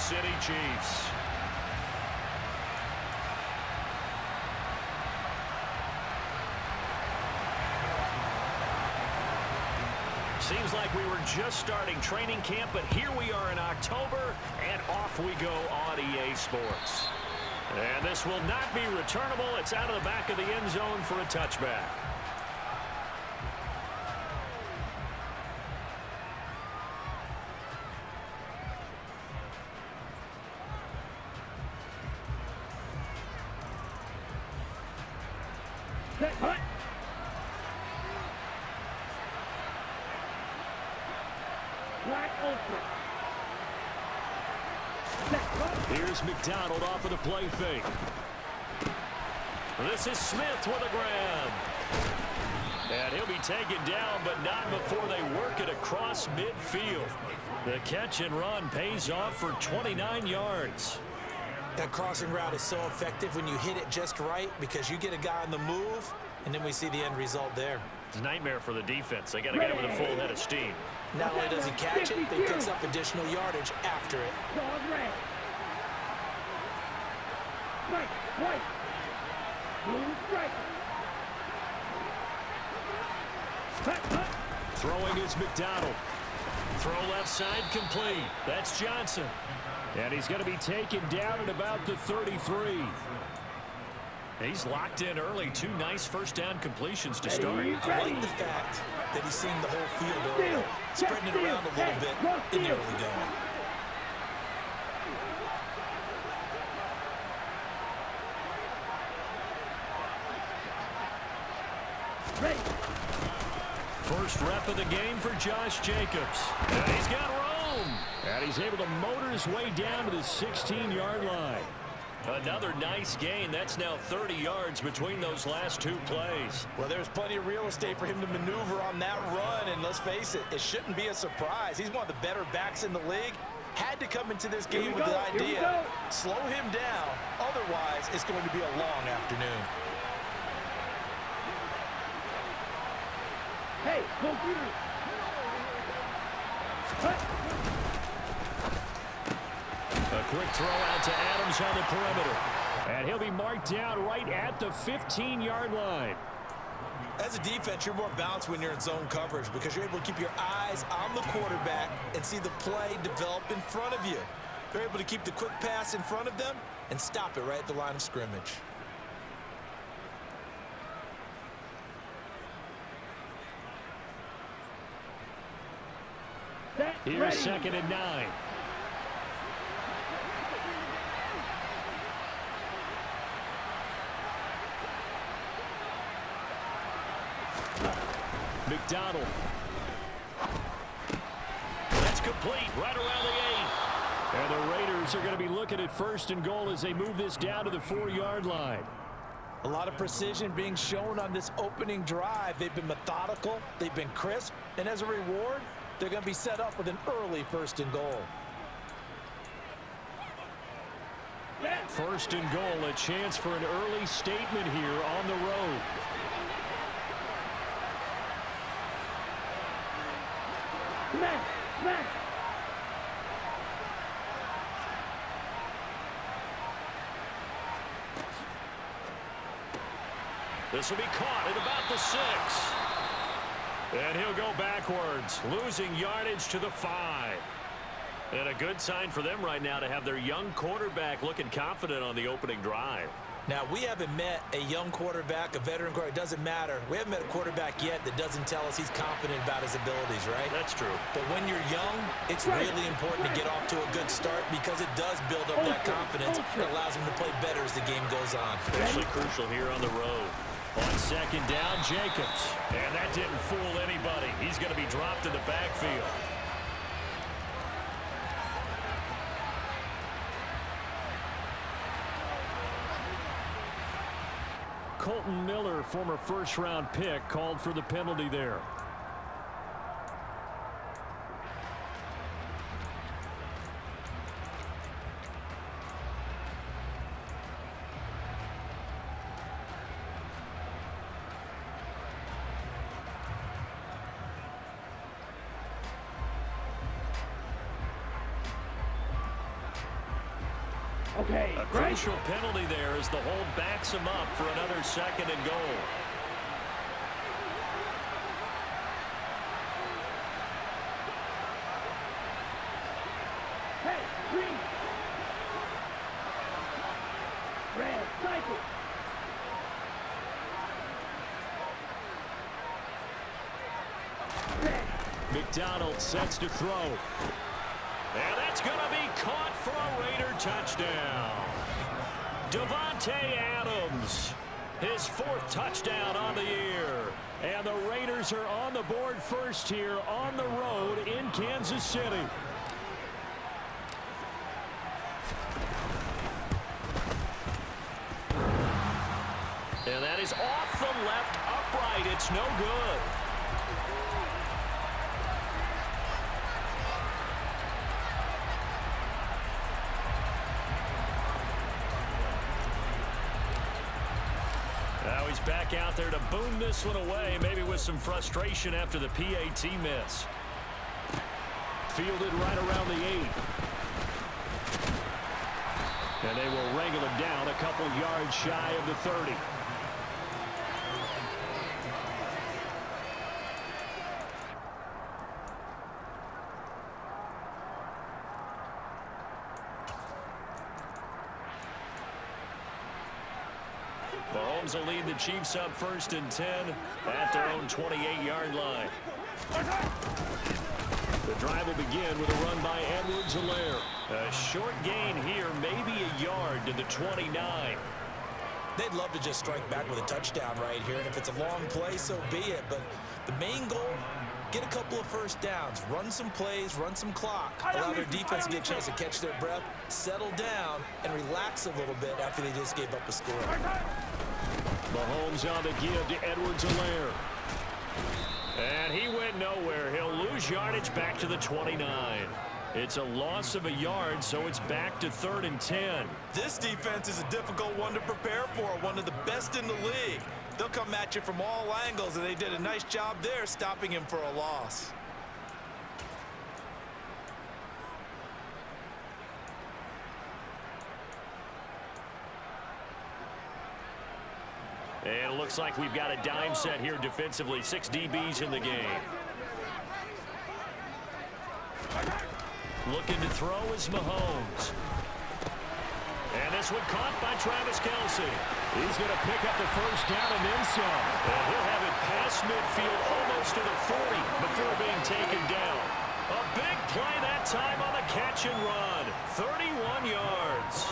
City Chiefs. Seems like we were just starting training camp, but here we are in October, and off we go on EA Sports. And this will not be returnable. It's out of the back of the end zone for a touchback. Here's McDonald off of the play fake. This is Smith with a grab. And he'll be taken down, but not before they work it across midfield. The catch and run pays off for 29 yards. That crossing route is so effective when you hit it just right because you get a guy on the move, and then we see the end result there. It's a nightmare for the defense. They got to get him with a full head of steam. Not only does he catch it, he picks up additional yardage after it. Throwing is McDonald. Throw left side complete. That's Johnson. And he's going to be taken down at about the 33. He's locked in early. 2 nice first down completions to start. I like the fact that he's seeing the whole field early, spreading it around a little bit in the early going. First rep of the game for Josh Jacobs. And he's got room. And he's able to motor his way down to the 16-yard line. Another nice gain. That's now 30 yards between those last 2 plays. Well, there's plenty of real estate for him to maneuver on that run, and let's face it, it shouldn't be a surprise. He's one of the better backs in the league. Had to come into this game with the idea, slow him down, otherwise it's going to be a long afternoon. Hey, go get A quick throw out to Adams on the perimeter. And he'll be marked down right at the 15-yard line. As a defense, you're more balanced when you're in zone coverage because you're able to keep your eyes on the quarterback and see the play develop in front of you. They're able to keep the quick pass in front of them and stop it right at the line of scrimmage. Here's 2nd and 9. McDonald. That's complete right around the 8. And the Raiders are going to be looking at 1st and goal as they move this down to the 4-yard line. A lot of precision being shown on this opening drive. They've been methodical, they've been crisp, and as a reward, they're going to be set up with an early 1st and goal. 1st and goal, a chance for an early statement here on the road. This will be caught at about the 6. And he'll go backwards, losing yardage to the 5. And a good sign for them right now to have their young quarterback looking confident on the opening drive. Now, we haven't met a young quarterback, a veteran quarterback. It doesn't matter. We haven't met a quarterback yet that doesn't tell us he's confident about his abilities, right? That's true. But when you're young, it's really important to get off to a good start because it does build up that confidence. It allows him to play better as the game goes on. Especially crucial here on the road. On 2nd down, Jacobs. And that didn't fool anybody. He's going to be dropped in the backfield. Colton Miller, former first-round pick, called for the penalty there. Okay, A crucial penalty there as the hold backs him up for another 2nd and goal. Hey, green. Red, cycle. McDonald sets to throw. And that's going to be caught for a Raider touchdown. Davante Adams, his 4th touchdown on the year. And the Raiders are on the board first here on the road in Kansas City. And that is off the left upright. It's no good. Now he's back out there to boom this one away, maybe with some frustration after the PAT miss. Fielded right around the 8. And they will wrangle him down a couple yards shy of the 30. Mahomes will lead the Chiefs up 1st and 10 at their own 28-yard line. The drive will begin with a run by Edwards-Helaire. A short gain here, maybe a yard to the 29. They'd love to just strike back with a touchdown right here, and if it's a long play, so be it. But the main goal, get a couple of first downs, run some plays, run some clock, allow their defense to get a chance to catch their breath, settle down, and relax a little bit after they just gave up a score. Mahomes on the give to Edwards-Helaire. And he went nowhere. He'll lose yardage back to the 29. It's a loss of a yard, so it's back to 3rd and 10. This defense is a difficult one to prepare for, one of the best in the league. They'll come at you from all angles, and they did a nice job there stopping him for a loss. And it looks like we've got a dime set here defensively. 6 DBs in the game. Looking to throw is Mahomes. And this one caught by Travis Kelce. He's going to pick up the 1st down and then some. And he'll have it past midfield almost to the 40 before being taken down. A big play that time on the catch and run. 31 yards.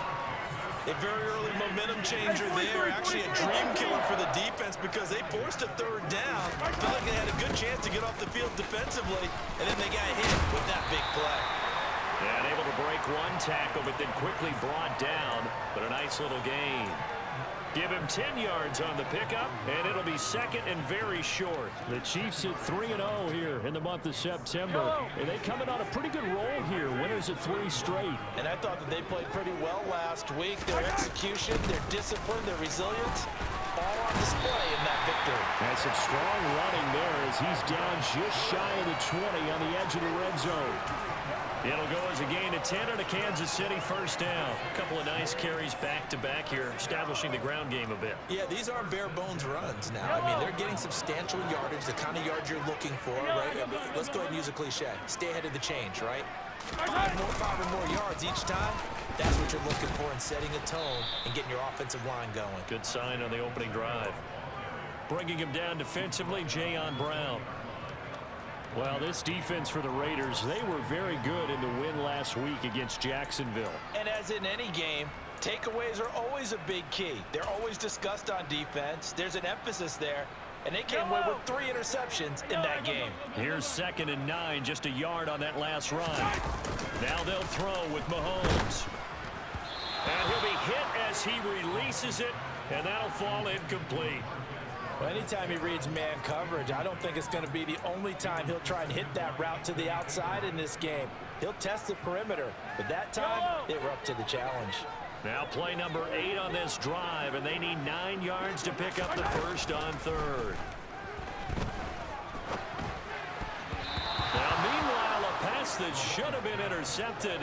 A very early momentum changer there. Actually a dream killer for the defense because they forced a 3rd down. Felt like they had a good chance to get off the field defensively, and then they got hit with that big play. And able to break one tackle, but then quickly brought down. But a nice little gain. Give him 10 yards on the pickup, and it'll be 2nd and very short. The Chiefs at 3-0 here in the month of September. And they come in on a pretty good roll here. Winners of 3 straight. And I thought that they played pretty well last week. Their execution, their discipline, their resilience, all on display in that victory. And some strong running there as he's down just shy of the 20 on the edge of the red zone. It'll go as a gain of 10 on a Kansas City 1st down. A couple of nice carries back-to-back here, establishing the ground game a bit. Yeah, these aren't bare-bones runs now. I mean, they're getting substantial yardage, the kind of yards you're looking for, right? Let's go ahead and use a cliche. Stay ahead of the change, right? 5 or more yards each time. That's what you're looking for in setting a tone and getting your offensive line going. Good sign on the opening drive. Bringing him down defensively, Jayon Brown. Well, this defense for the Raiders, they were very good in the win last week against Jacksonville. And as in any game, takeaways are always a big key. They're always discussed on defense. There's an emphasis there. And they came away with 3 interceptions in that game. Here's 2nd and 9, just a yard on that last run. Now they'll throw with Mahomes. And he'll be hit as he releases it, and that'll fall incomplete. Well, anytime he reads man coverage, I don't think it's going to be the only time he'll try and hit that route to the outside in this game. He'll test the perimeter, but that time, they were up to the challenge. Now play number 8 on this drive, and they need 9 yards to pick up the 1st on 3rd. Now, meanwhile, a pass pass that should have been intercepted,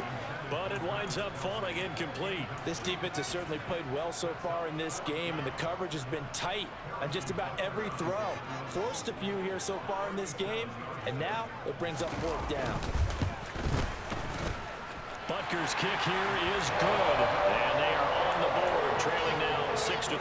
but it winds up falling incomplete. This defense has certainly played well so far in this game, and the coverage has been tight on just about every throw. Forced a few here so far in this game, and now it brings up 4th down. Butker's kick here is good, and they are on the board, trailing now 6-3.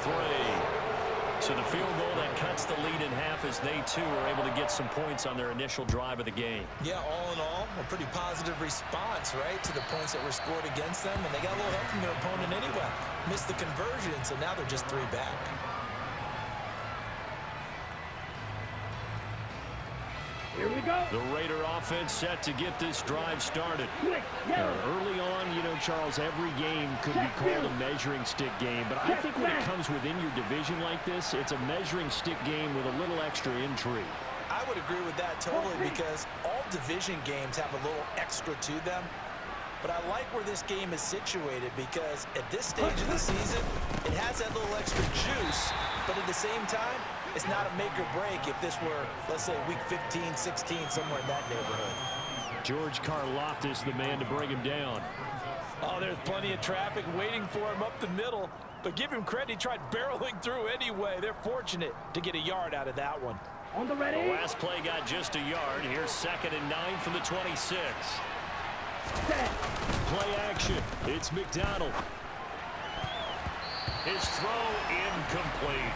So the field goal that cuts the lead in half as they, too, are able to get some points on their initial drive of the game. Yeah, all in all, a pretty positive response, right, to the points that were scored against them, and they got a little help from their opponent anyway. Missed the conversion, so now they're just 3 back. Here we go. The Raider offense set to get this drive started. Quick, yellow. Early on, you know, Charles, every game could be called a measuring stick game. But I think when it comes within your division like this, it's a measuring stick game with a little extra intrigue. I would agree with that totally, because all division games have a little extra to them. But I like where this game is situated, because at this stage of the season, it has that little extra juice, but at the same time, it's not a make or break if this were, let's say, week 15, 16, somewhere in that neighborhood. George Karlaftis, the man to bring him down. Oh, there's plenty of traffic waiting for him up the middle, but give him credit, he tried barreling through anyway. They're fortunate to get a yard out of that one. On the ready. The last play got just a yard. Here's 2nd and 9 from the 26. Set. Play action. It's McDonald. His throw incomplete.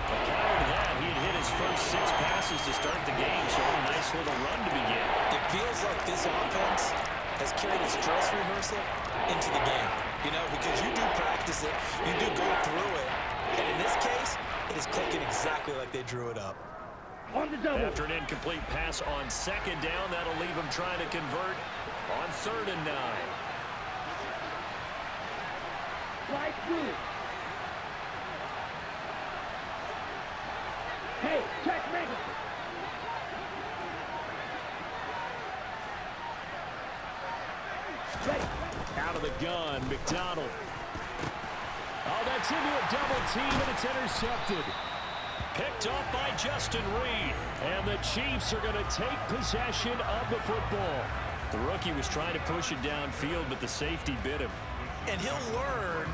Prior to that, he had hit his first 6 passes to start the game, so a nice little run to begin. It feels like this offense has carried its dress rehearsal into the game, you know, because you do practice it, you do go through it, and in this case, it is clicking exactly like they drew it up. On the double. After an incomplete pass on 2nd down, that'll leave him trying to convert on 3rd and 9. Slide through. Hey, check me. Ready. Out of the gun, McDonald. Oh, that's into a double team, and it's intercepted. Picked up by Justin Reed. And the Chiefs are going to take possession of the football. The rookie was trying to push it downfield, but the safety bit him. And he'll learn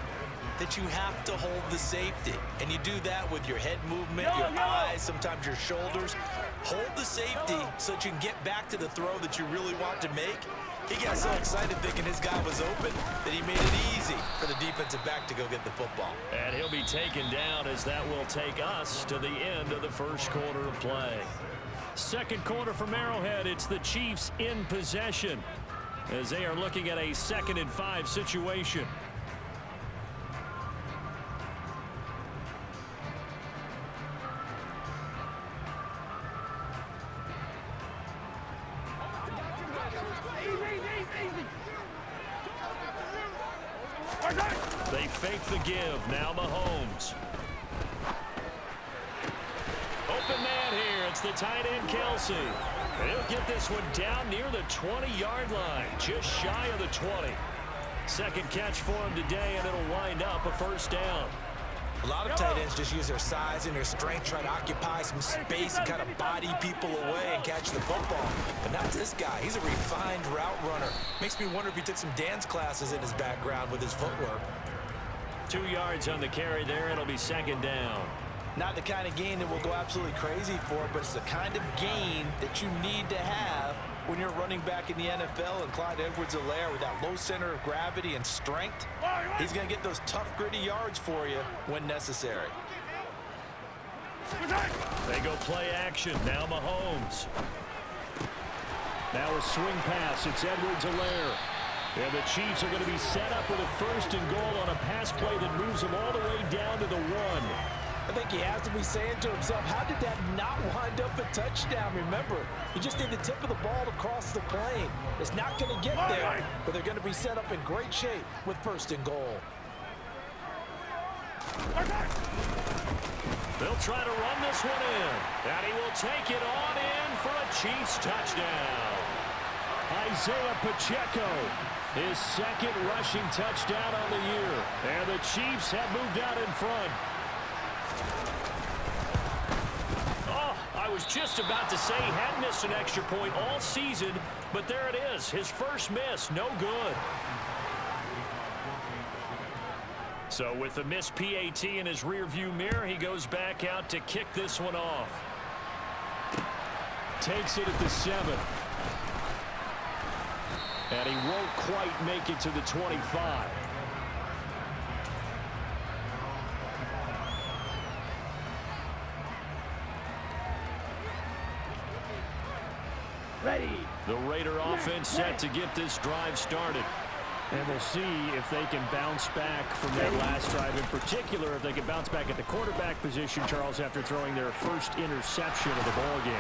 that you have to hold the safety. And you do that with your head movement, your eyes, sometimes your shoulders. Hold the safety so that you can get back to the throw that you really want to make. He got so excited thinking his guy was open that he made it easy for the defensive back to go get the football. And he'll be taken down as that will take us to the end of the first quarter of play. Second quarter from Arrowhead, it's the Chiefs in possession as they are looking at a 2nd and 5 situation. They fake the give. Now Mahomes. Open man here. It's the tight end, Kelsey. He'll get this one down near the 20-yard line, just shy of the 20. Second catch for him today, and it'll wind up a 1st down. A lot of tight ends just use their size and their strength, try to occupy some space and kind of body people away and catch the football. But not this guy. He's a refined route runner. Makes me wonder if he took some dance classes in his background with his footwork. 2 yards on the carry there. It'll be 2nd down. Not the kind of gain that we'll go absolutely crazy for, but it's the kind of gain that you need to have when you're running back in the NFL. And Clyde Edwards-Helaire, with that low center of gravity and strength, he's going to get those tough, gritty yards for you when necessary. They go play action. Now Mahomes. Now a swing pass. It's Edwards-Helaire. And the Chiefs are going to be set up with a 1st and goal on a pass play that moves them all the way down to the 1. I think he has to be saying to himself, how did that not wind up a touchdown? Remember, you just need the tip of the ball to cross the plane. It's not going to get there, but they're going to be set up in great shape with 1st and goal. They'll try to run this one in. And he will take it on in for a Chiefs touchdown. Isaiah Pacheco, his 2nd rushing touchdown on the year. And the Chiefs have moved out in front. Oh, I I was just about to say he hadn't missed an extra point all season, but there it is. His first miss, no good. So with the missed PAT in his rearview mirror, he goes back out to kick this one off. Takes it at the 7. And he won't quite make it to the 25. Ready. The Raider offense set to get this drive started. And we'll see if they can bounce back from that last drive. In particular, if they can bounce back at the quarterback position, Charles, after throwing their first interception of the ball game.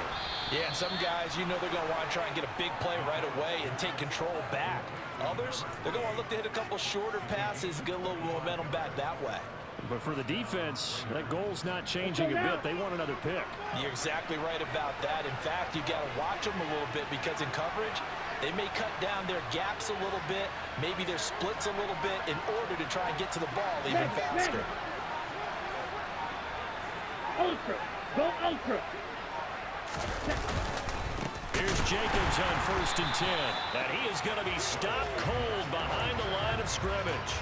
Yeah, and some guys, you know they're going to want to try and get a big play right away and take control back. Others, they're going to look to hit a couple shorter passes and get a little momentum back that way. But for the defense, that goal's not changing a bit. They want another pick. You're exactly right about that. In fact, you got to watch them a little bit because in coverage, they may cut down their gaps a little bit, maybe their splits a little bit in order to try and get to the ball even faster. Ultra. Go ultra. Here's Jacobs on 1st and 10. And he is going to be stopped cold behind the line of scrimmage.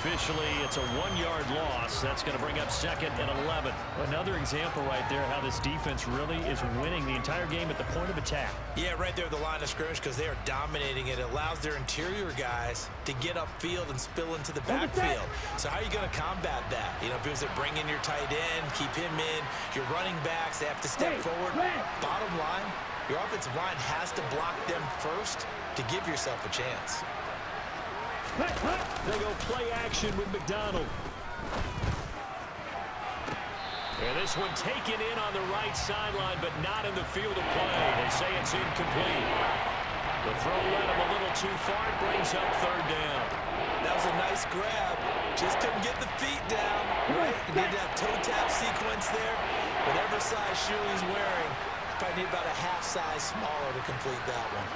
Officially, it's a 1-yard loss. That's going to bring up 2nd and 11. Another example right there how this defense really is winning the entire game at the point of attack. Yeah, right there at the line of scrimmage because they are dominating it. It allows their interior guys to get upfield and spill into the backfield. So how are you going to combat that? You know, because they bring in your tight end, keep him in. Your running backs, they have to step forward. Bottom line, your offensive line has to block them first to give yourself a chance. They go play action with McDonald. And this one taken in on the right sideline, but not in the field of play. They say it's incomplete. The throw led him a little too far. It brings up 3rd down. That was a nice grab. Just couldn't get the feet down. Right? He did that toe tap sequence there. Whatever size shoe he's wearing, probably need about a half size smaller to complete that one.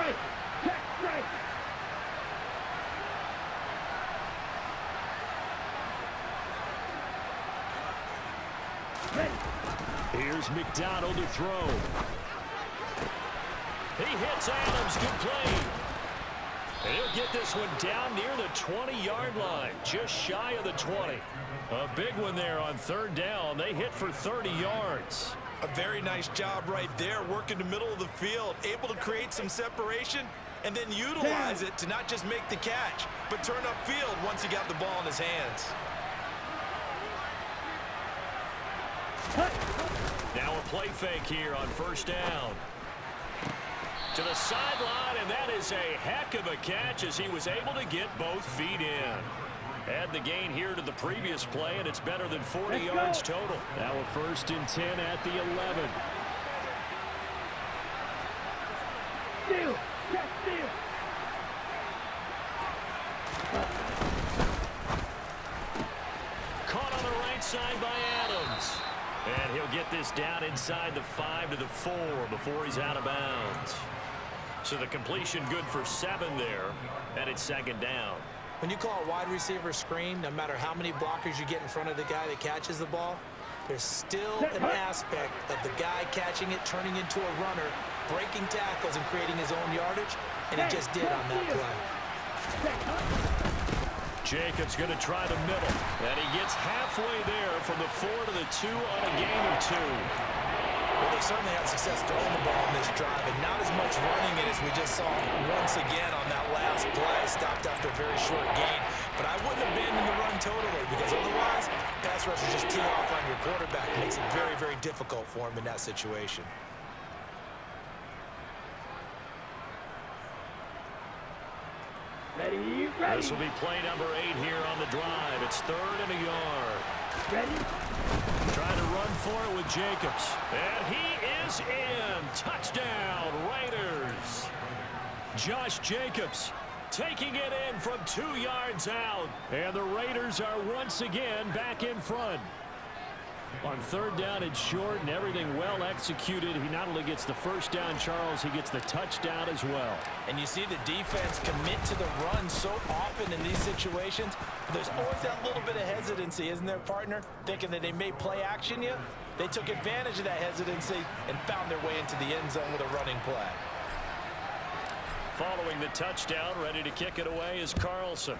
Right. Check, right. Here's McDonald to throw. He hits Adams. Good play. And he'll get this one down near the 20-yard line, just shy of the 20. A big one there on 3rd down. They hit for 30 yards. A very nice job right there, working the middle of the field, able to create some separation and then utilize it to not just make the catch, but turn upfield once he got the ball in his hands. Now a play fake here on 1st down. To the sideline, and that is a heck of a catch as he was able to get both feet in. Add the gain here to the previous play, and it's better than 40 yards total. Now a 1st and 10 at the 11. Steal. Check, steal. Caught on the right side by Adams. And he'll get this down inside the 5 to the 4 before he's out of bounds. So the completion good for 7 there, and it's 2nd down. When you call a wide receiver screen, no matter how many blockers you get in front of the guy that catches the ball, there's still an aspect of the guy catching it, turning into a runner, breaking tackles and creating his own yardage, and he just did on that play. Jacobs going to try the middle, and he gets halfway there from the 4 to the 2 on a gain of 2. Well, they certainly had success throwing the ball in this drive, and not as much running it as we just saw once again on that last play. Stopped after a very short gain, but I wouldn't abandon the run totally because otherwise, pass rushers just tee off on your quarterback. It makes it very, very difficult for him in that situation. Ready. This will be play number 8 here on the drive. It's 3rd and a yard. Ready. Trying to run for it with Jacobs. And he is in. Touchdown, Raiders. Josh Jacobs taking it in from 2 yards out. And the Raiders are once again back in front. On 3rd down and short and everything well executed. He not only gets the 1st down, Charles, he gets the touchdown as well. And you see the defense commit to the run so often in these situations. There's always that little bit of hesitancy, isn't there, partner? Thinking that they may play action you. They took advantage of that hesitancy and found their way into the end zone with a running play. Following the touchdown, ready to kick it away is Carlson.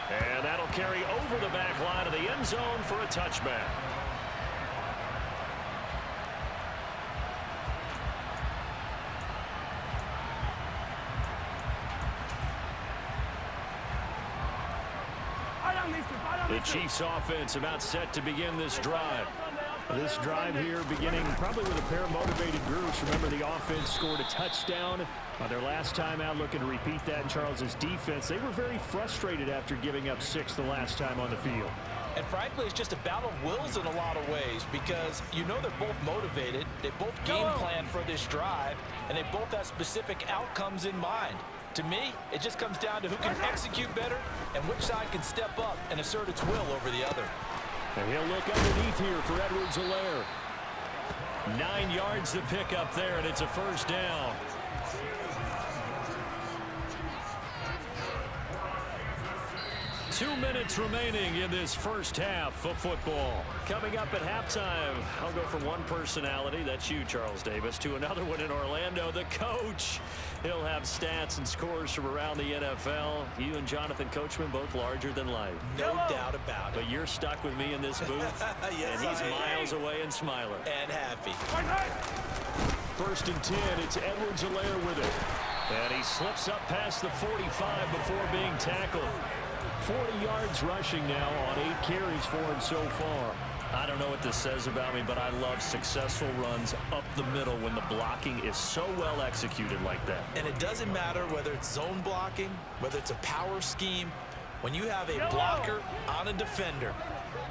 And that'll carry over the back line of the end zone for a touchback. The Chiefs offense about set to begin this drive. This drive here beginning probably with a pair of motivated groups. Remember, the offense scored a touchdown on their last time out, looking to repeat that in Charles's defense. They were very frustrated after giving up 6 the last time on the field. And frankly, it's just a battle of wills in a lot of ways because you know they're both motivated. They both game plan for this drive, and they both have specific outcomes in mind. To me, it just comes down to who can execute better and which side can step up and assert its will over the other. And he'll look underneath here for Edwards-Helaire. 9 yards to pick up there, and it's a first down. Two minutes remaining in this first half of football. Coming up at halftime, I'll go from one personality, that's you, Charles Davis, to another one in Orlando, the coach. He'll have stats and scores from around the NFL. You and Jonathan Coachman both larger than life. No doubt about it. But you're stuck with me in this booth, yes, and he's miles away and smiling. And happy. First and 10, it's Edwards-Helaire with it. And he slips up past the 45 before being tackled. 40 yards rushing now on 8 carries for him so far. I don't know what this says about me, but I love successful runs up the middle when the blocking is so well executed like that. And it doesn't matter whether it's zone blocking, whether it's a power scheme. When you have a blocker on a defender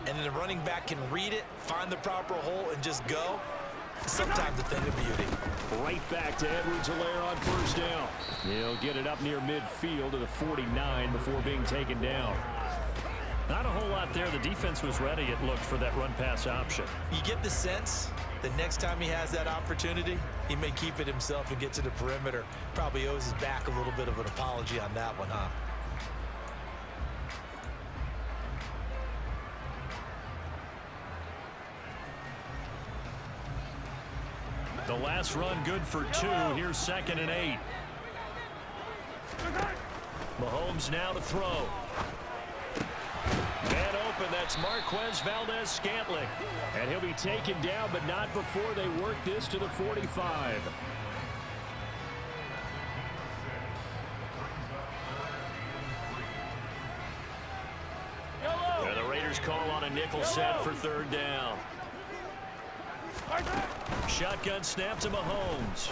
and then the running back can read it, find the proper hole, and just go, sometimes a thing of beauty. Right back to Edwards-Helaire on first down. He'll get it up near midfield to the 49 before being taken down. Not a whole lot there. The defense was ready, it looked, for that run-pass option. You get the sense that next time he has that opportunity, he may keep it himself and get to the perimeter. Probably owes his back a little bit of an apology on that one, huh? The last run good for 2. Here's 2nd and 8. Mahomes now to throw. Man open, that's Marquez Valdez-Scantling. And he'll be taken down, but not before they work this to the 45. And the Raiders call on a nickel set for 3rd down. Shotgun snap to Mahomes.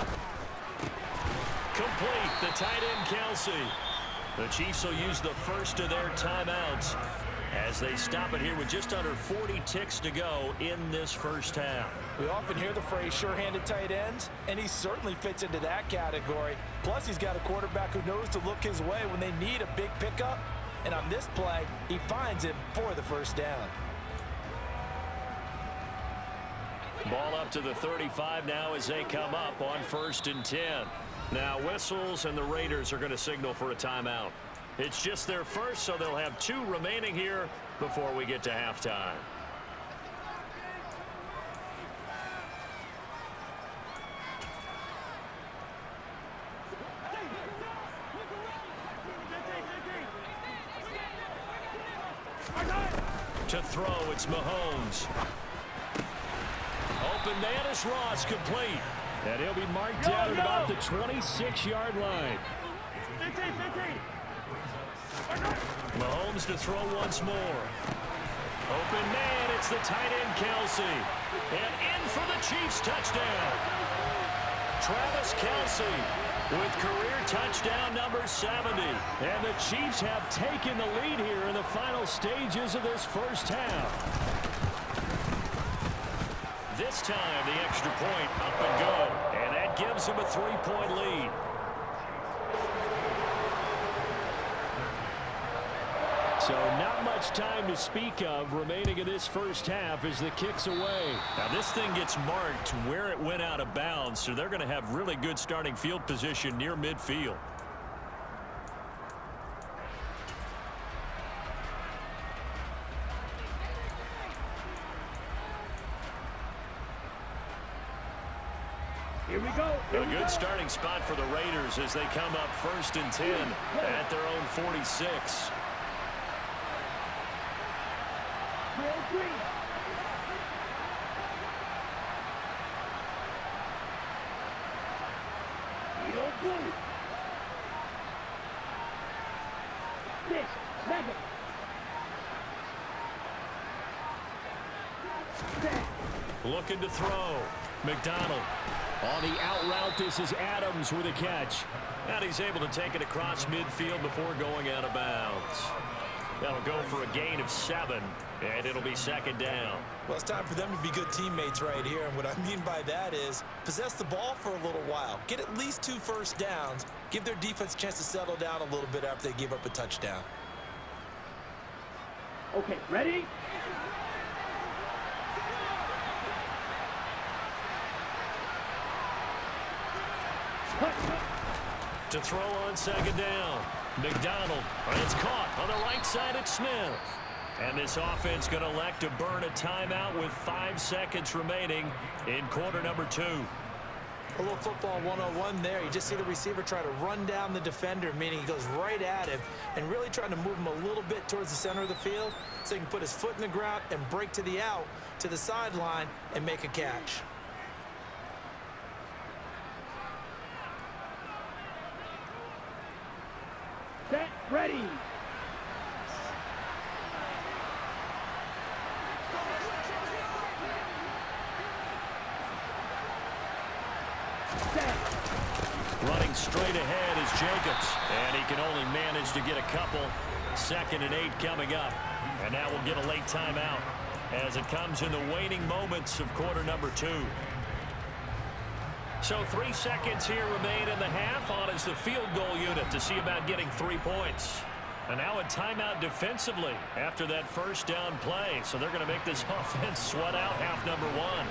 Complete. The tight end, Kelsey. The Chiefs will use the first of their timeouts as they stop it here with just under 40 ticks to go in this first half. We often hear the phrase sure-handed tight ends, and he certainly fits into that category. Plus, he's got a quarterback who knows to look his way when they need a big pickup. And on this play, he finds him for the first down. Ball up to the 35 now as they come up on 1st and 10. Now whistles, and the Raiders are going to signal for a timeout. It's just their first, so they'll have 2 remaining here before we get to halftime. To throw, it's Mahomes. Open man is Ross, complete. And he'll be marked down at about the 26-yard line. 15. Mahomes to throw once more. Open man, it's the tight end, Kelsey. And in for the Chiefs touchdown. Travis Kelsey with career touchdown number 70. And the Chiefs have taken the lead here in the final stages of this first half. This time, the extra point up and good. And that gives him a 3-point lead. So not much time to speak of remaining in this first half as the kick's away. Now this thing gets marked where it went out of bounds, so they're going to have really good starting field position near midfield. A good starting spot for the Raiders as they come up 1st and 10 at their own 46. Looking to throw. McDonald. On the out route, this is Adams with a catch. And he's able to take it across midfield before going out of bounds. That'll go for a gain of 7, and it'll be 2nd down. Well, it's time for them to be good teammates right here, and what I mean by that is possess the ball for a little while, get at least 2 first downs, give their defense a chance to settle down a little bit after they give up a touchdown. Okay, ready? To throw on 2nd down. McDonald, and it's caught on the right side at Smith. And this offense going to elect to burn a timeout with 5 seconds remaining in quarter number 2. A little football 101 there. You just see the receiver try to run down the defender, meaning he goes right at him and really trying to move him a little bit towards the center of the field so he can put his foot in the ground and break to the out, to the sideline, and make a catch. Set, ready. Set. Running straight ahead is Jacobs, and he can only manage to get a couple. 2nd and 8 coming up, and now we'll get a late timeout as it comes in the waning moments of quarter number 2. So 3 seconds here remain in the half. On is the field goal unit to see about getting 3 points. And now a timeout defensively after that first down play. So they're going to make this offense sweat out half number 1.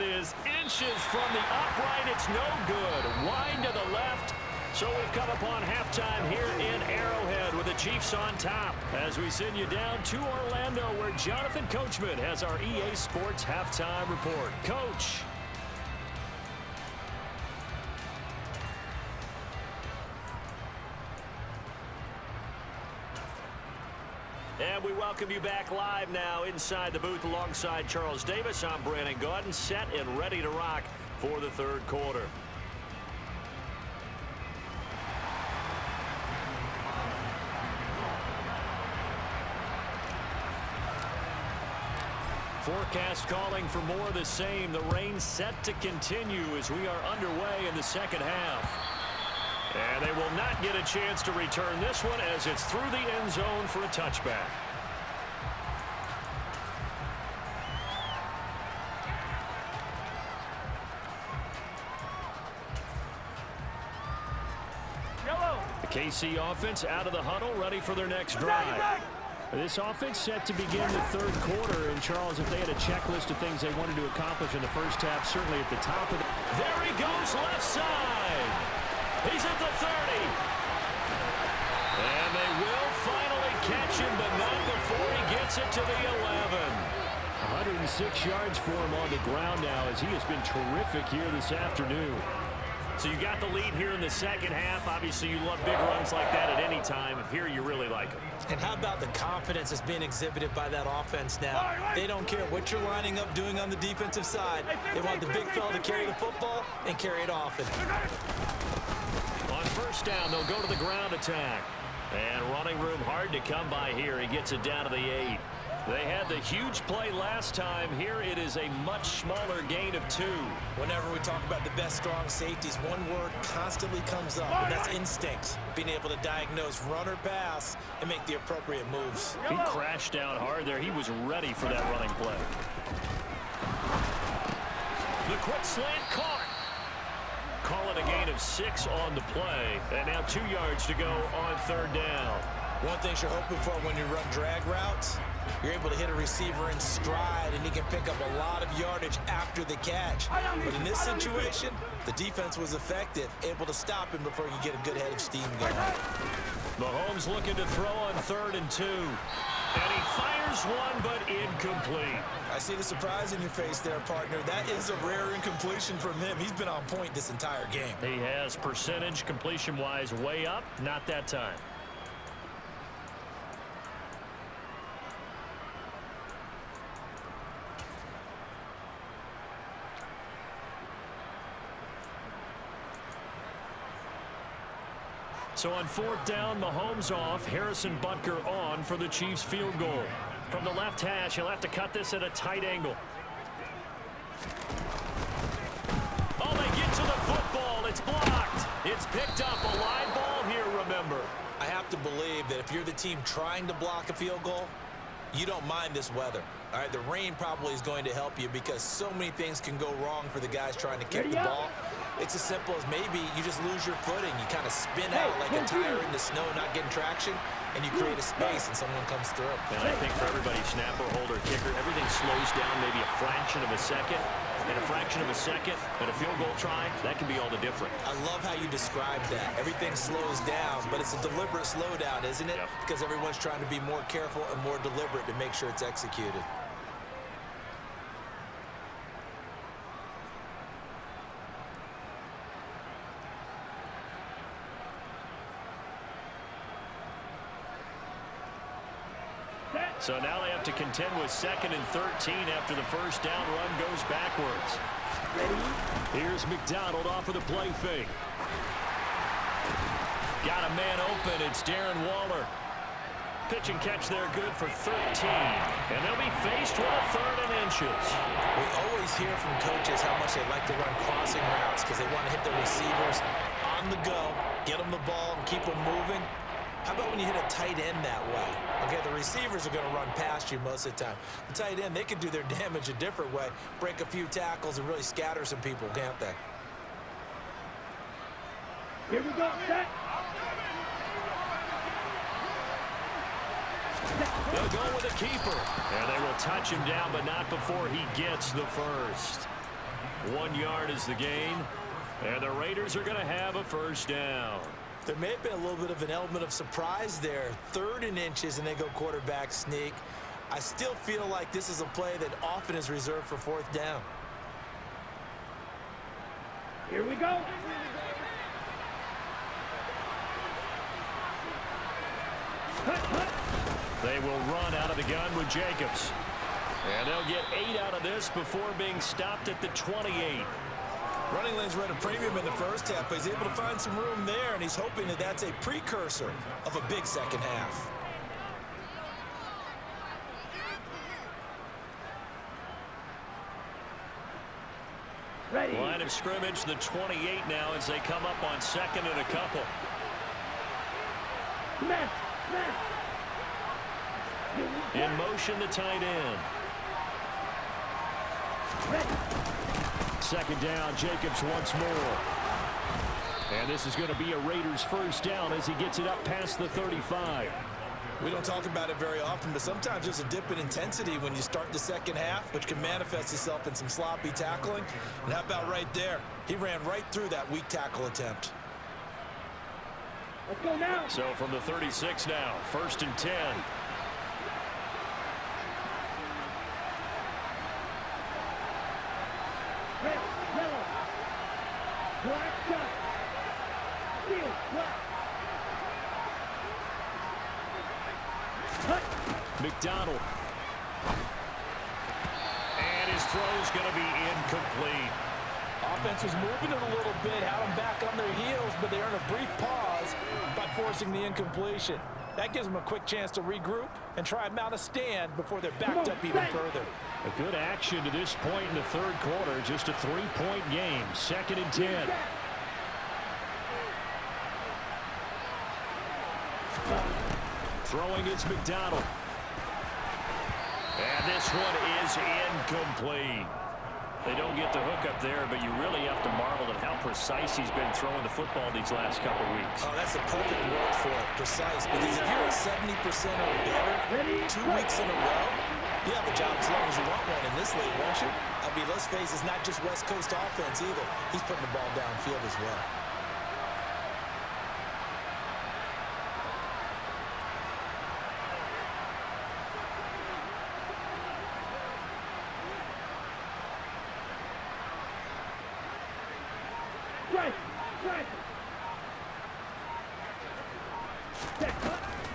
Is inches from the upright. It's no good. Wide to the left. So we've come upon halftime here in Arrowhead with the Chiefs on top as we send you down to Orlando where Jonathan Coachman has our EA Sports halftime report. Coach. And we welcome you back live now inside the booth alongside Charles Davis. I'm Brandon Gaudin, set and ready to rock for the 3rd quarter. Forecast calling for more of the same. The rain set to continue as we are underway in the 2nd half. And they will not get a chance to return this one as it's through the end zone for a touchback. The KC offense out of the huddle, ready for their next drive. This offense set to begin the 3rd quarter. And, Charles, if they had a checklist of things they wanted to accomplish in the first half, certainly at the top of it. There he goes, left side. He's at the 30. And they will finally catch him, but not before he gets it to the 11. 106 yards for him on the ground now as he has been terrific here this afternoon. So you got the lead here in the 2nd half. Obviously, you love big runs like that at any time. Here, you really like them. And how about the confidence that's being exhibited by that offense now? They don't care what you're lining up doing on the defensive side. They want the big fella to carry the football and carry it often. On 1st down, they'll go to the ground attack. And running room hard to come by here. He gets it down to the 8. They had the huge play last time. Here it is a much smaller gain of 2. Whenever we talk about the best strong safeties, one word constantly comes up, and that's instinct. Being able to diagnose run or pass and make the appropriate moves. He crashed down hard there. He was ready for that running play. The quick slant caught. Call it a gain of 6 on the play. And now 2 yards to go on 3rd down. One thing you're hoping for when you run drag routes, you're able to hit a receiver in stride, and he can pick up a lot of yardage after the catch. But in this situation, the defense was effective, able to stop him before you get a good head of steam going. Mahomes looking to throw on 3rd and 2. And he fires one, but incomplete. I see the surprise in your face there, partner. That is a rare incompletion from him. He's been on point this entire game. He has percentage completion-wise way up, not that time. So on 4th down, Mahomes off, Harrison Butker on for the Chiefs field goal. From the left hash, he'll have to cut this at a tight angle. Oh, they get to the football. It's blocked. It's picked up. A live ball here, remember. I have to believe that if you're the team trying to block a field goal, you don't mind this weather. All right, the rain probably is going to help you because so many things can go wrong for the guys trying to kick the ball. It's as simple as maybe you just lose your footing. You kind of spin out like a tire in the snow, not getting traction, and you create a space and someone comes through. And I think for everybody, snapper, holder, kicker, everything slows down maybe a fraction of a second. And a fraction of a second, and a field goal try, that can be all the different. I love how you described that. Everything slows down, but it's a deliberate slowdown, isn't it? Yep. Because everyone's trying to be more careful and more deliberate to make sure it's executed. So now they have to contend with 2nd and 13 after the first down run goes backwards. Here's McDonald off of the play fake. Got a man open. It's Darren Waller. Pitch and catch there good for 13. And they'll be faced with a 3rd and inches. We always hear from coaches how much they like to run crossing routes because they want to hit the receivers on the go, get them the ball, and keep them moving. How about when you hit a tight end that way? Okay, the receivers are going to run past you most of the time. The tight end, they can do their damage a different way, break a few tackles, and really scatter some people, can't they? Here we go, set. They'll go with a keeper. And they will touch him down, but not before he gets the first. 1 yard is the gain. And the Raiders are going to have a first down. There may have been a little bit of an element of surprise there. 3rd and inches, and they go quarterback sneak. I still feel like this is a play that often is reserved for 4th down. Here we go. They will run out of the gun with Jacobs. And they'll get 8 out of this before being stopped at the 28. Running lanes were at a premium in the first half, but he's able to find some room there, and he's hoping that that's a precursor of a big second half. Ready. Line of scrimmage, the 28 now as they come up on 2nd and a couple. Smash, smash. In motion, the tight end. Ready. 2nd down, Jacobs once more. And this is going to be a Raiders first down as he gets it up past the 35. We don't talk about it very often, but sometimes there's a dip in intensity when you start the second half, which can manifest itself in some sloppy tackling. And how about right there? He ran right through that weak tackle attempt. Let's go now. So from the 36 now, 1st and 10. Red, yellow. Black shot. Steel, black. Cut. McDonald. And his throw's going to be incomplete. Offense was moving it a little bit, had them back on their heels, but they earned a brief pause by forcing the incompletion. That gives them a quick chance to regroup and try and mount a stand before they're backed up even further. A good action to this point in the 3rd quarter. Just a 3-point game. 2nd and 10. Throwing is McDonald. And this one is incomplete. They don't get the hook up there, but you really have to marvel at how precise he's been throwing the football these last couple weeks. Oh, that's a perfect word for it, precise. Because if you're at 70% or better 2 weeks in a row, you have a job as long as you want one in this league, won't you? I mean, let's face it, it's not just West Coast offense either. He's putting the ball downfield as well.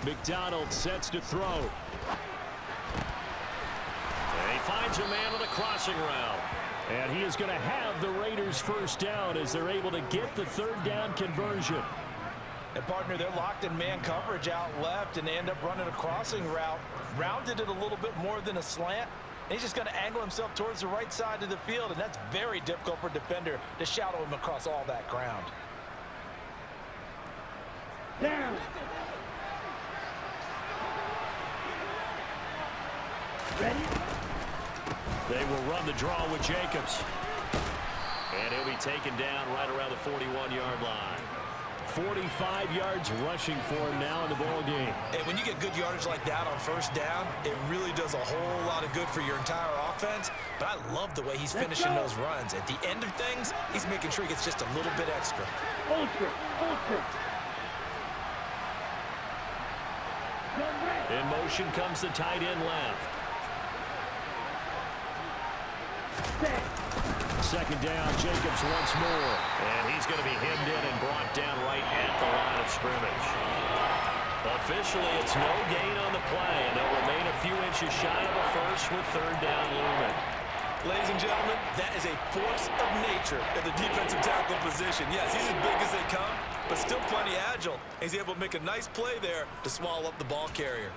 McDonald sets to throw. And he finds a man on the crossing route. And he is going to have the Raiders first down as they're able to get the third down conversion. And partner, they're locked in man coverage out left, and they end up running a crossing route. Rounded it a little bit more than a slant. He's just going to angle himself towards the right side of the field, and that's very difficult for a defender to shadow him across all that ground. Down. Ready? They will run the draw with Jacobs. And he'll be taken down right around the 41-yard line. 45 yards rushing for him now in the ball game. And when you get good yardage like that on first down, it really does a whole lot of good for your entire offense. But I love the way he's finishing those runs. At the end of things, he's making sure he gets just a little bit extra. Ultra. In motion comes the tight end left. Second down, Jacobs once more. And he's going to be hemmed in and brought down right at the line of scrimmage. Officially, it's no gain on the play, and they'll remain a few inches shy of a first with third down looming. Ladies and gentlemen, that is a force of nature at the defensive tackle position. Yes, he's as big as they come, but still plenty agile. He's able to make a nice play there to swallow up the ball carrier.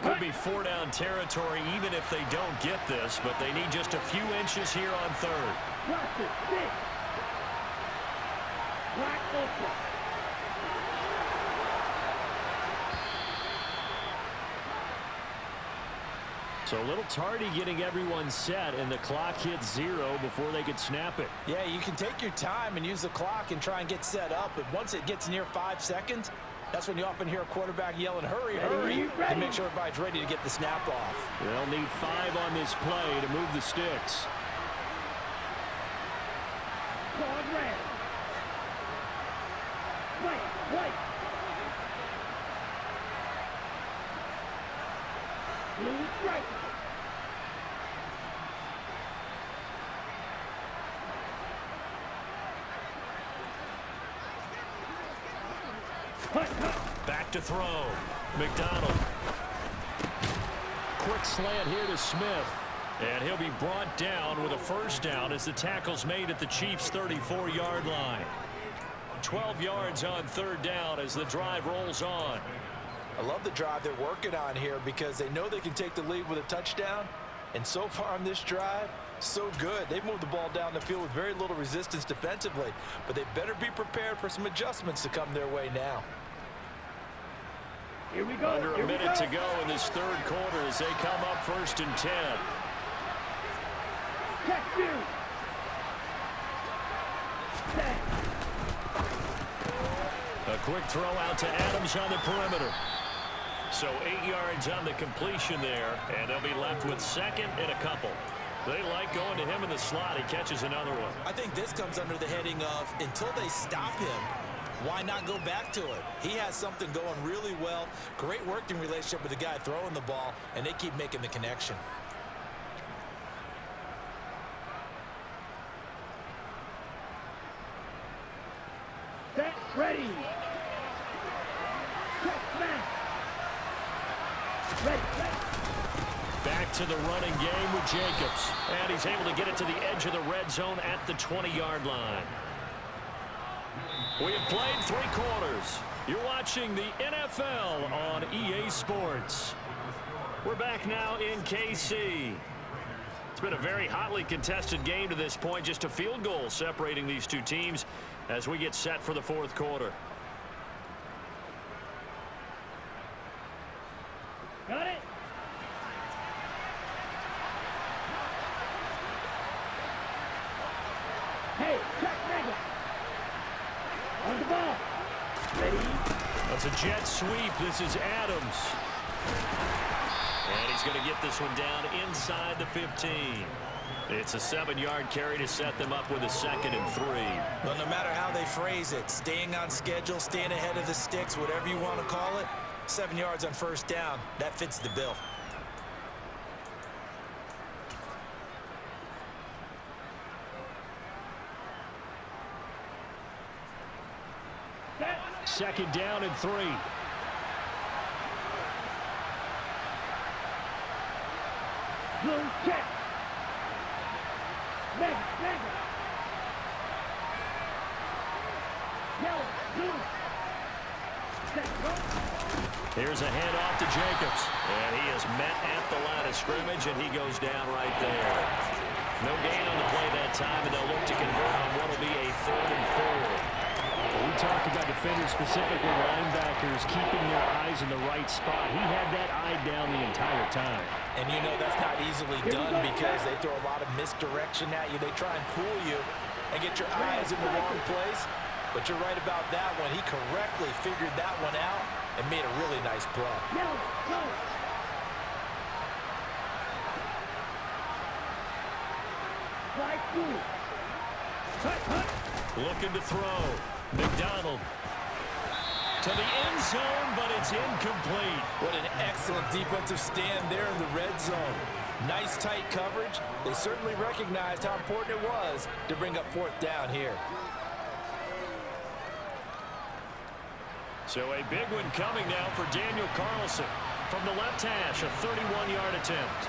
Could be four-down territory even if they don't get this, but they need just a few inches here on third. So a little tardy getting everyone set, and the clock hits 0 before they could snap it. Yeah, you can take your time and use the clock and try and get set up, but once it gets near 5 seconds, that's when you often hear a quarterback yelling, hurry, hurry, and make sure everybody's ready to get the snap off. They'll need 5 on this play to move the sticks. White. Blue right. Back to throw. McDonald. Quick slant here to Smith. And he'll be brought down with a first down as the tackle's made at the Chiefs' 34-yard line. 12 yards on third down as the drive rolls on. I love the drive they're working on here because they know they can take the lead with a touchdown. And so far on this drive, so good. They've moved the ball down the field with very little resistance defensively, but they better be prepared for some adjustments to come their way now. Here we go. Under a minute to go in this third quarter as they come up 1st and 10. Check 2. Set. A quick throw out to Adams on the perimeter. So 8 yards on the completion there, and they'll be left with second and a couple. They like going to him in the slot. He catches another one. I think this comes under the heading of until they stop him, why not go back to it? He has something going really well. Great working relationship with the guy throwing the ball, and they keep making the connection. Set. Ready. Check smash. Ready. Back to the running game with Jacobs. And he's able to get it to the edge of the red zone at the 20-yard line. We have played 3 quarters. You're watching the NFL on EA Sports. We're back now in KC. It's been a very hotly contested game to this point. Just a field goal separating these two teams as we get set for the 4th quarter. jet sweep. This is Adams. And he's going to get this one down inside the 15. It's a 7-yard carry to set them up with a 2nd and 3. Well, no matter how they phrase it, staying on schedule, staying ahead of the sticks, whatever you want to call it, 7 yards on first down, that fits the bill. Second down and 3. Blue check. Mega. Yellow, blue. Set, go. Here's a handoff to Jacobs. And he is met at the line of scrimmage, and he goes down right there. No gain on the play that time, and they'll look to convert on what will be a 3rd and 4. We talk about defenders, specifically linebackers, keeping their eyes in the right spot. He had that eye down the entire time. And you know that's not easily done because they throw a lot of misdirection at you. They try and fool you and get your eyes in the wrong place. But you're right about that one. He correctly figured that one out and made a really nice play. Yellow, go. Flag blue. Cut. Looking to throw. McDonald to the end zone, but it's incomplete. What an excellent defensive stand there in the red zone. Nice tight coverage. They certainly recognized how important it was to bring up 4th down here. So a big one coming now for Daniel Carlson. From the left hash, a 31-yard attempt.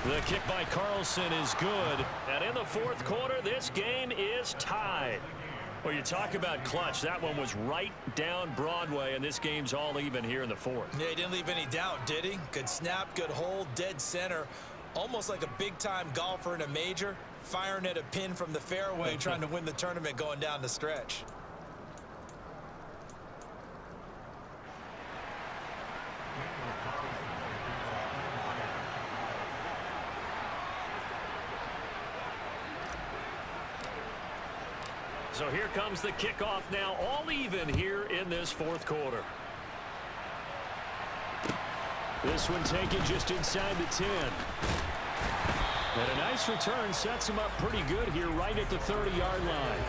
The kick by Carlson is good. And in the 4th quarter, this game is tied. Well, you talk about clutch. That one was right down Broadway, and this game's all even here in the 4th. Yeah, he didn't leave any doubt, did he? Good snap, good hold, dead center. Almost like a big-time golfer in a major, firing at a pin from the fairway, trying to win the tournament going down the stretch. So here comes the kickoff now, all even here in this 4th quarter. This one taken just inside the 10. And a nice return sets him up pretty good here right at the 30-yard line.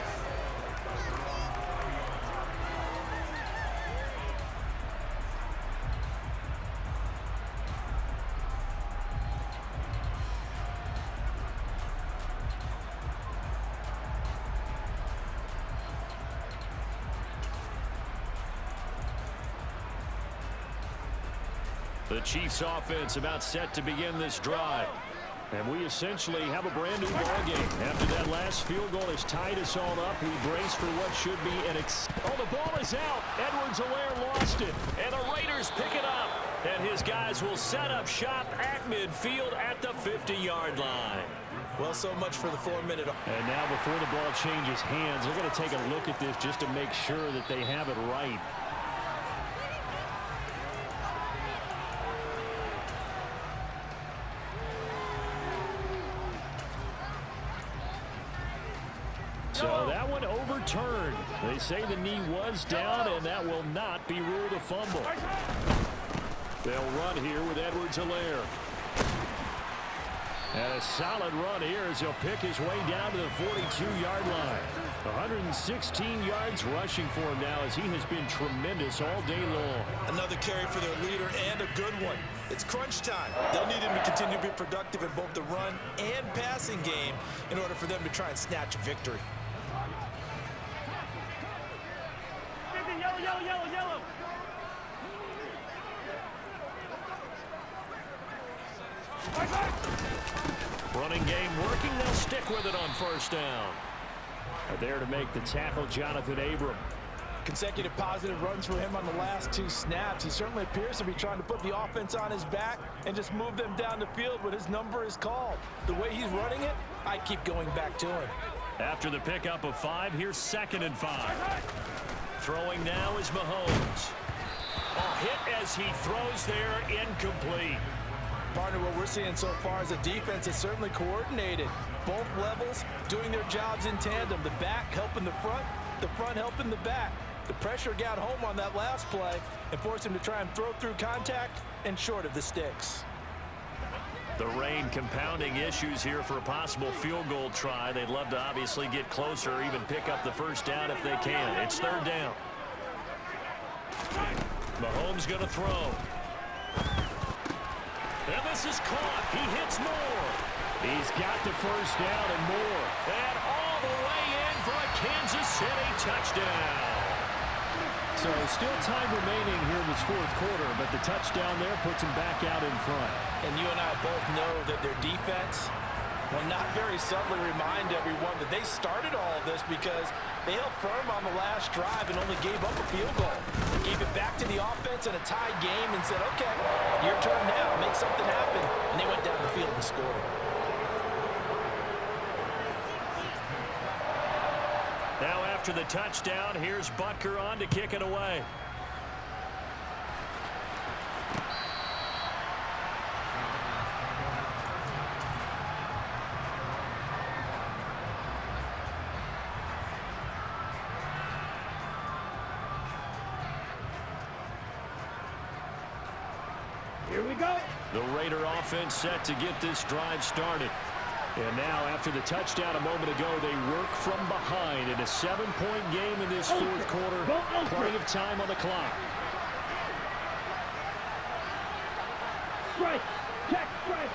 The Chiefs offense about set to begin this drive. And we essentially have a brand new ball game. After that last field goal has tied us all up, we brace for what should be an oh, the ball is out. Edwards-Helaire lost it. And the Raiders pick it up. And his guys will set up shop at midfield at the 50-yard line. Well, so much for the 4-minute. And now before the ball changes hands, they're going to take a look at this just to make sure that they have it right. So that one overturned. They say the knee was down, and that will not be ruled a fumble. They'll run here with Edwards-Helaire. And a solid run here as he'll pick his way down to the 42-yard line. 116 yards rushing for him now as he has been tremendous all day long. Another carry for their leader and a good one. It's crunch time. They'll need him to continue to be productive in both the run and passing game in order for them to try and snatch a victory. Yellow. Running game working. They'll stick with it on first down. There to make the tackle, Jonathan Abram. Consecutive positive runs for him on the last 2 snaps. He certainly appears to be trying to put the offense on his back and just move them down the field when his number is called. The way he's running it, I keep going back to him. After the pickup of 5, here's 2nd and 5. Throwing now is Mahomes. A hit as he throws there, incomplete. Partner, what we're seeing so far is a defense that's certainly coordinated. Both levels doing their jobs in tandem. The back helping the front helping the back. The pressure got home on that last play and forced him to try and throw through contact and short of the sticks. The rain compounding issues here for a possible field goal try. They'd love to obviously get closer or even pick up the first down if they can. It's third down. Mahomes going to throw. And this is caught. He hits Moore. He's got the first down and more. And all the way in for a Kansas City touchdown. So still time remaining here in this fourth quarter, but the touchdown there puts him back out in front. And you and I both know that their defense will not very subtly remind everyone that they started all of this because they held firm on the last drive and only gave up a field goal. Gave it back to the offense in a tied game and said, okay, your turn now, make something happen. And they went down the field and scored. Now after the touchdown, here's Butker on to kick it away. Here we go. The Raider offense set to get this drive started. And now, after the touchdown a moment ago, they work from behind in a 7-point game in this fourth quarter. Plenty of time on the clock. Strike. Check. Strike.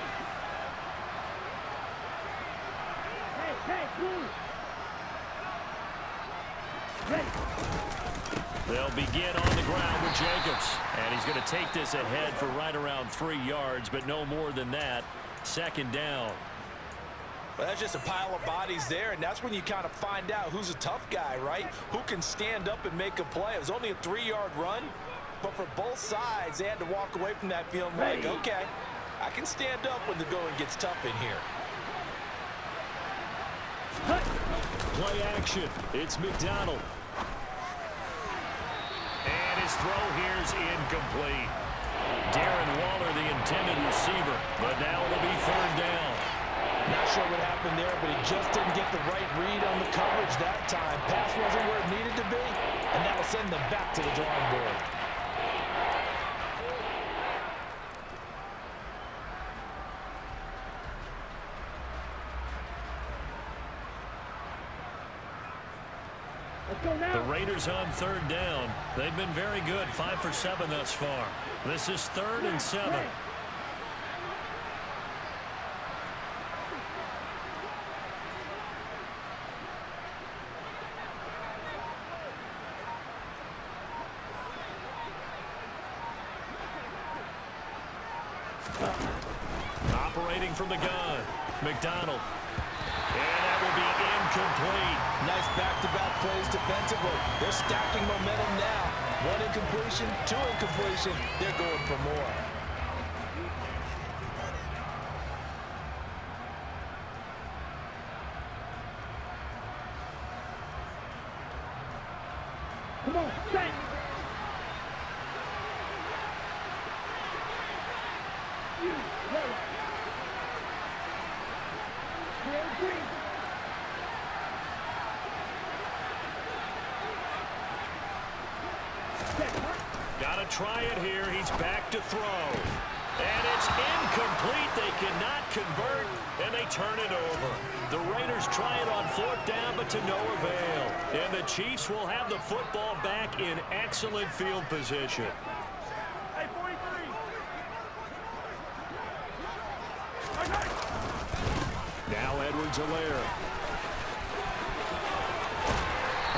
Hey, move. Ready. They'll begin on the ground with Jacobs. And he's going to take this ahead for right around 3 yards, but no more than that. Second down. Well, that's just a pile of bodies there, and that's when you kind of find out who's a tough guy, right? Who can stand up and make a play. It was only a 3-yard run, but for both sides, they had to walk away from that feeling like, okay, I can stand up when the going gets tough in here. Play action. It's McDonald. And his throw here's incomplete. Darren Waller, the intended receiver, but now it'll be third down. Not sure what happened there, but he just didn't get the right read on the coverage that time. Pass wasn't where it needed to be, and that'll send them back to the drawing board. Let's go now. The Raiders on third down. They've been very good, 5 for 7 thus far. This is 3rd and 7. Operating from the gun, McDonald. And that will be incomplete. Nice back-to-back plays defensively. They're stacking momentum now. 1 incompletion, 2 incompletion. They're going for more. Come on, set. Got to try it here. He's back to throw. And it's incomplete. They cannot convert, and they turn it over. The Raiders try it on 4th down, but to no avail. And the Chiefs will have the football back in excellent field position. Hey, 43. Now Edwards-Helaire.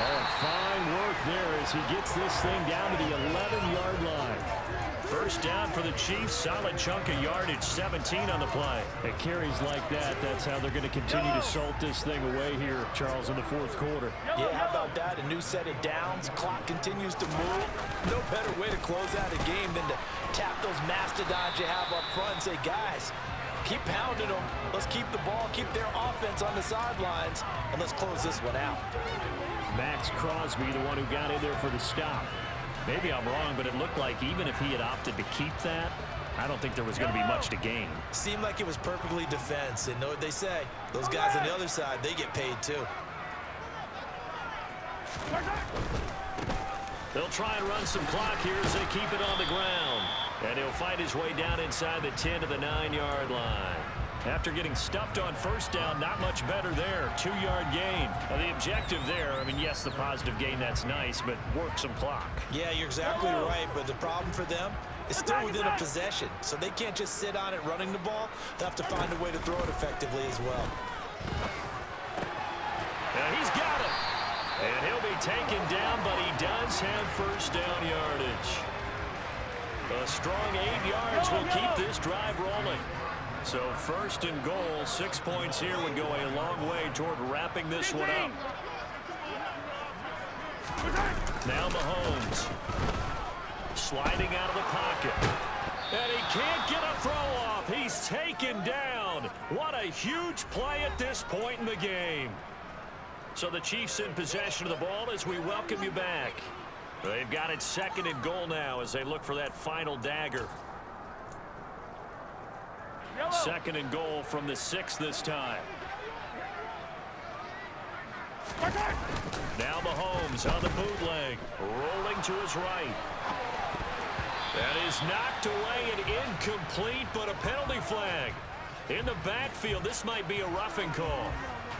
Oh, fine work there as he gets this thing down to the 11-yard line. First down for the Chiefs. Solid chunk of yardage, 17 on the play. At carries like that, that's how they're going to continue to salt this thing away here, Charles, in the fourth quarter. Yeah, how about that? A new set of downs. Clock continues to move. No better way to close out a game than to tap those mastodons you have up front and say, guys, keep pounding them. Let's keep the ball, keep their offense on the sidelines, and let's close this one out. Max Crosby, the one who got in there for the stop. Maybe I'm wrong, but it looked like even if he had opted to keep that, I don't think there was going to be much to gain. Seemed like it was perfectly defense, and know what they say. Those guys on the other side, they get paid too. They'll try and run some clock here as they keep it on the ground. And he'll fight his way down inside the 10 to the 9-yard line. After getting stuffed on first down, not much better there. 2-yard gain. Now, the objective there, I mean, yes, the positive gain, that's nice, but work some clock. Yeah, you're exactly right, but the problem for them is still within a possession, so they can't just sit on it running the ball. They'll have to find a way to throw it effectively as well. And he's got it. And he'll be taken down, but he does have first down yardage. A strong 8 yards will keep this drive rolling. So first and goal, 6 points here would go a long way toward wrapping this one up. Now Mahomes sliding out of the pocket. And he can't get a throw off. He's taken down. What a huge play at this point in the game. So the Chiefs in possession of the ball as we welcome you back. They've got it second and goal now as they look for that final dagger. Second and goal from the 6 this time. Now Mahomes on the bootleg, rolling to his right. That is knocked away and incomplete, but a penalty flag. In the backfield, this might be a roughing call.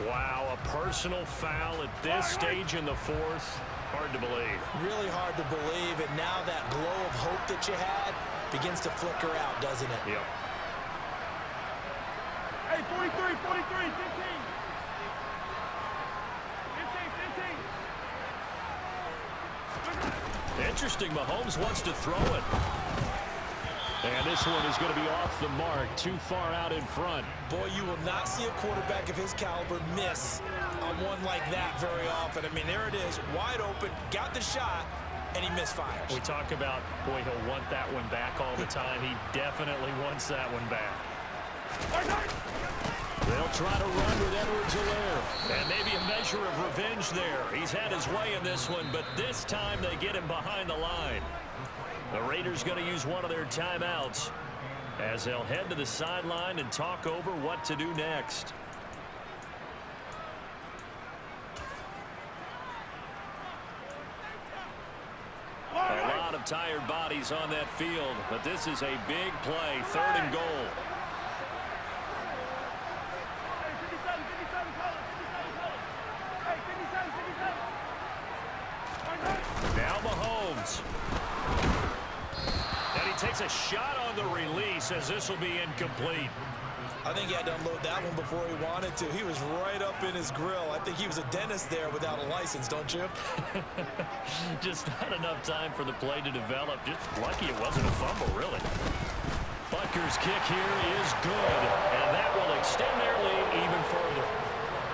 Wow, a personal foul at this stage in the 4th. Hard to believe. Really hard to believe, and now that glow of hope that you had begins to flicker out, doesn't it? Yep. Hey, 43, 15. 15. Interesting, Mahomes wants to throw it. And this one is going to be off the mark, too far out in front. Boy, you will not see a quarterback of his caliber miss on one like that very often. I mean, there it is, wide open, got the shot, and he misfires. We talk about, boy, he'll want that one back all the time. He definitely wants that one back. They'll try to run with Edwards-Helaire. And maybe a measure of revenge there. He's had his way in this one, but this time they get him behind the line. The Raiders going to use one of their timeouts as they'll head to the sideline and talk over what to do next. A lot of tired bodies on that field, but this is a big play, 3rd and goal. Now Mahomes. And he takes a shot on the release as this will be incomplete. I think he had to unload that one before he wanted to. He was right up in his grill. I think he was a dentist there without a license, don't you? Just not enough time for the play to develop. Just lucky it wasn't a fumble, really. Butker's kick here is good, and that will extend their lead even further.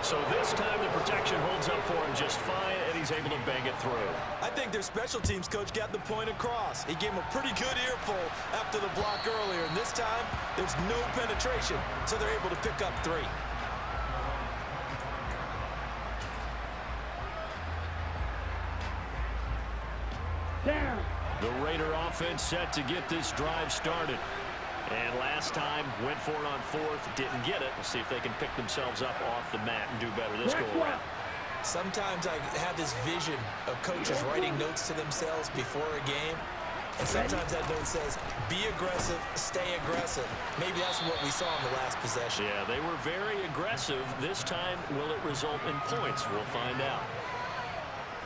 So this time the protection holds up for him just fine, and he's able to bang it through. I think their special teams coach got the point across. He gave him a pretty good earful after the block earlier, and this time there's no penetration, so they're able to pick up 3. Down. The Raider offense set to get this drive started. And last time, went for it on 4th, didn't get it. We'll see if they can pick themselves up off the mat and do better this go-around. Sometimes I have this vision of coaches writing notes to themselves before a game. And sometimes that note says, be aggressive, stay aggressive. Maybe that's what we saw in the last possession. Yeah, they were very aggressive. This time, will it result in points? We'll find out.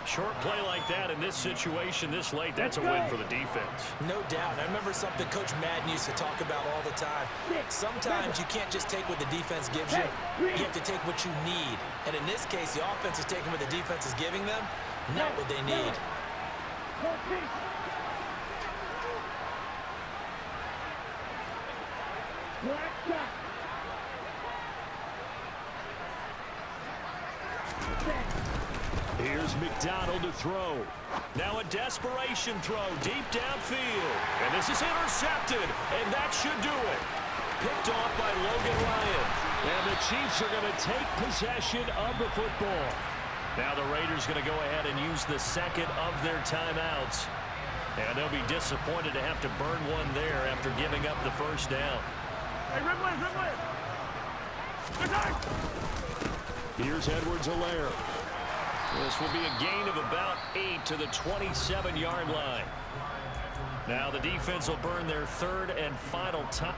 Short play like that in this situation this late, that's a win for the defense. No doubt. I remember something Coach Madden used to talk about all the time. Sometimes you can't just take what the defense gives you. You have to take what you need. And in this case, the offense is taking what the defense is giving them, not what they need. Here's McDonald to throw. Now a desperation throw deep downfield. And this is intercepted, and that should do it. Picked off by Logan Ryan. And the Chiefs are going to take possession of the football. Now the Raiders going to go ahead and use the second of their timeouts. And they'll be disappointed to have to burn one there after giving up the first down. Hey, red wave, red wave. Here's Edwards-Helaire. This will be a gain of about 8 to the 27-yard line. Now the defense will burn their third and final time.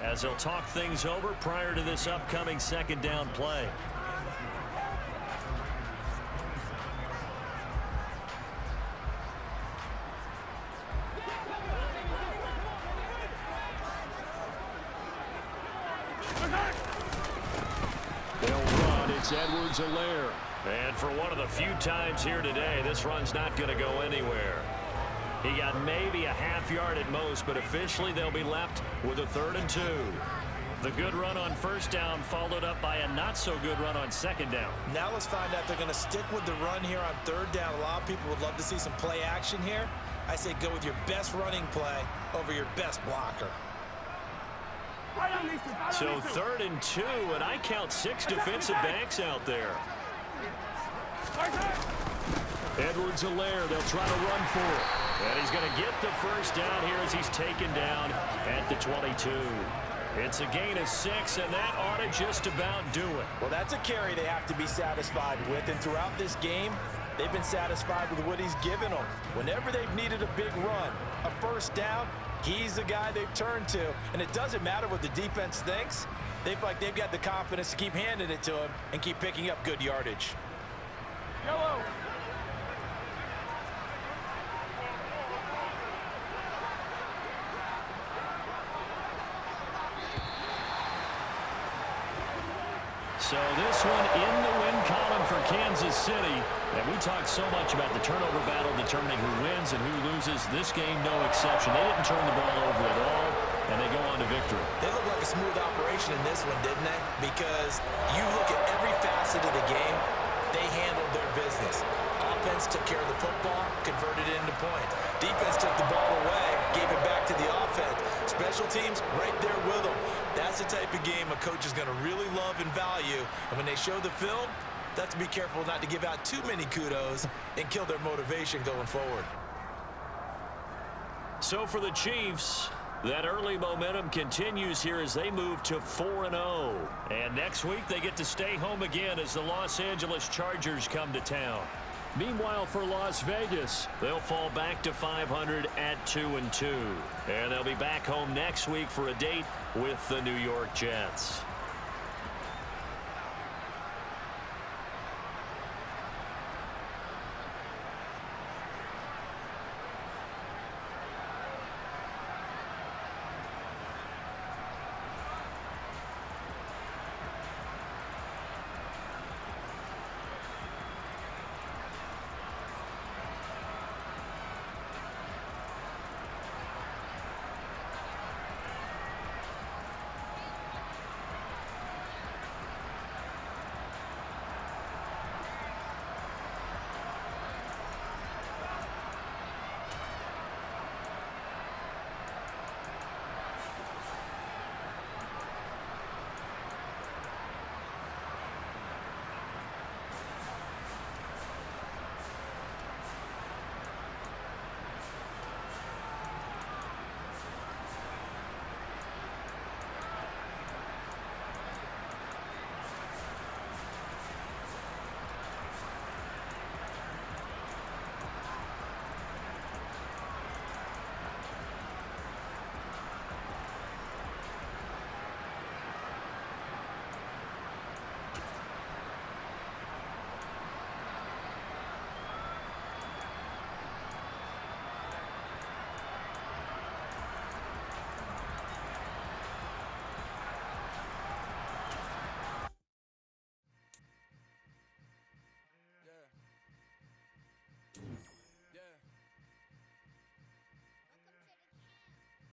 As they'll talk things over prior to this upcoming second down play. They'll run. It's Edwards-Helaire. And for one of the few times here today, this run's not going to go anywhere. He got maybe a half yard at most, but officially they'll be left with a 3rd and 2. The good run on first down followed up by a not-so-good run on second down. Now let's find out they're going to stick with the run here on 3rd down. A lot of people would love to see some play action here. I say go with your best running play over your best blocker. So 3rd and 2, and I count 6 defensive backs out there. Edwards-Helaire, they'll try to run for it. And he's going to get the first down here as he's taken down at the 22. It's a gain of 6, and that ought to just about do it. Well, that's a carry they have to be satisfied with. And throughout this game, they've been satisfied with what he's given them. Whenever they've needed a big run, a first down, he's the guy they've turned to. And it doesn't matter what the defense thinks. They feel like they've got the confidence to keep handing it to him and keep picking up good yardage. Yellow. So this one in the win column for Kansas City. And we talked so much about the turnover battle determining who wins and who loses. This game, no exception. They didn't turn the ball over at all, and they go on to victory. They look like a smooth operation in this one, didn't they? Because you look at every facet of the game, they handled their business. Offense took care of the football, converted it into points. Defense took the ball away, gave it back to the offense. Special teams right there with them. That's the type of game a coach is going to really love and value. And when they show the film, they have to be careful not to give out too many kudos and kill their motivation going forward. So for the Chiefs, that early momentum continues here as they move to 4-0. And next week they get to stay home again as the Los Angeles Chargers come to town. Meanwhile, for Las Vegas, they'll fall back to 500 at 2-2. And they'll be back home next week for a date with the New York Jets.